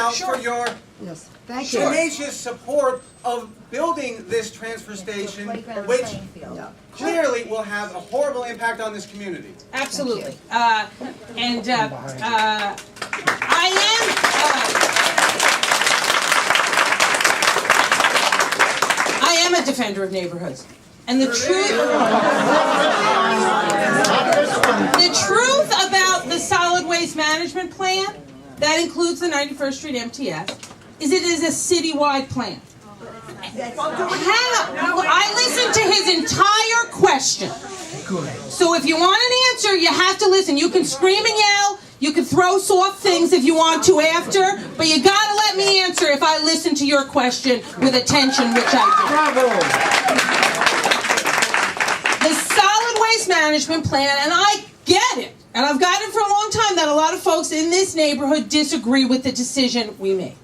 out for your tenacious support of building this transfer station, which clearly will have a horrible impact on this community. Absolutely. I am a defender of neighborhoods. And the truth about the solid waste management plan, that includes the 91st Street MTS, is it is a citywide plan. I listened to his entire question. So if you want an answer, you have to listen. You can scream and yell, you can throw soft things if you want to after, but you gotta let me answer if I listen to your question with attention, which I do. The solid waste management plan, and I get it, and I've gotten it for a long time, that a lot of folks in this neighborhood disagree with the decision we made.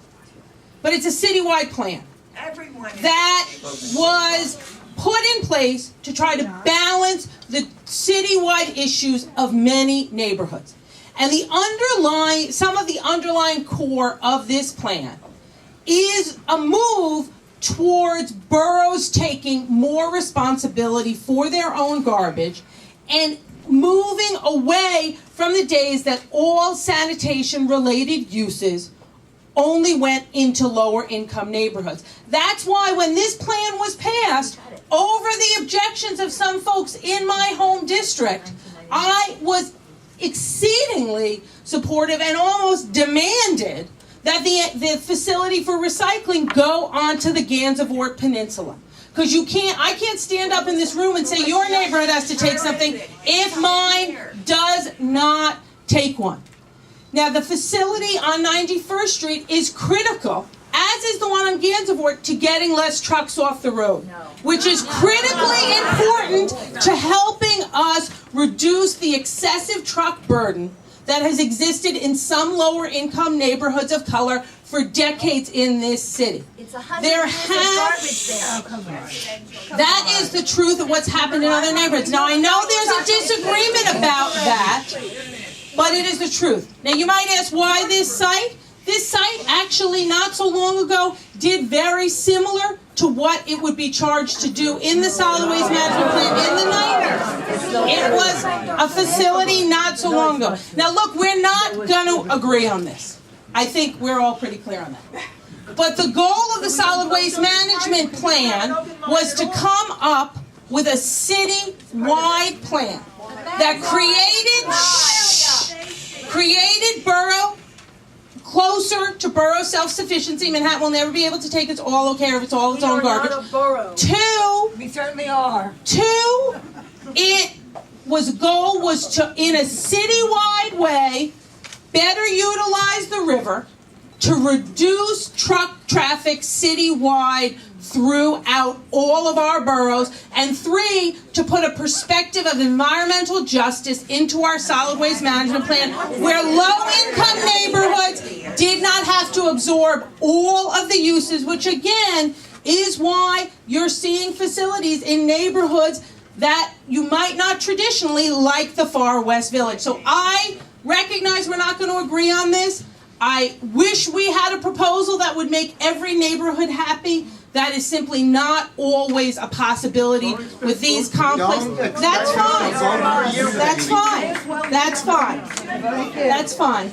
But it's a citywide plan that was put in place to try to balance the citywide issues of many neighborhoods. And some of the underlying core of this plan is a move towards boroughs taking more responsibility for their own garbage and moving away from the days that all sanitation-related uses only went into lower income neighborhoods. That's why when this plan was passed, over the objections of some folks in my home district, I was exceedingly supportive and almost demanded that the facility for recycling go onto the Gansevoort Peninsula. Because I can't stand up in this room and say your neighborhood has to take something if mine does not take one. Now, the facility on 91st Street is critical, as is the one on Gansevoort, to getting less trucks off the road, which is critically important to helping us reduce the excessive truck burden that has existed in some lower income neighborhoods of color for decades in this city. That is the truth of what's happened in other neighborhoods. Now, I know there's a disagreement about that, but it is the truth. Now, you might ask why this site? This site actually not so long ago did very similar to what it would be charged to do in the solid waste management plan in the 90s. It was a facility not so long ago. Now look, we're not going to agree on this. I think we're all pretty clear on that. But the goal of the solid waste management plan was to come up with a city-wide plan that created borough closer to borough self-sufficiency. Manhattan will never be able to take its all care of its all its own garbage. We certainly are. Goal was to, in a citywide way, better utilize the river to reduce truck traffic citywide throughout all of our boroughs, and 3, to put a perspective of environmental justice into our solid waste management plan where low-income neighborhoods did not have to absorb all of the uses, which again is why you're seeing facilities in neighborhoods that you might not traditionally like the Far West Village. So I recognize we're not going to agree on this. I wish we had a proposal that would make every neighborhood happy. That is simply not always a possibility with these complex. That's fine. That's fine. That's fine. That's fine.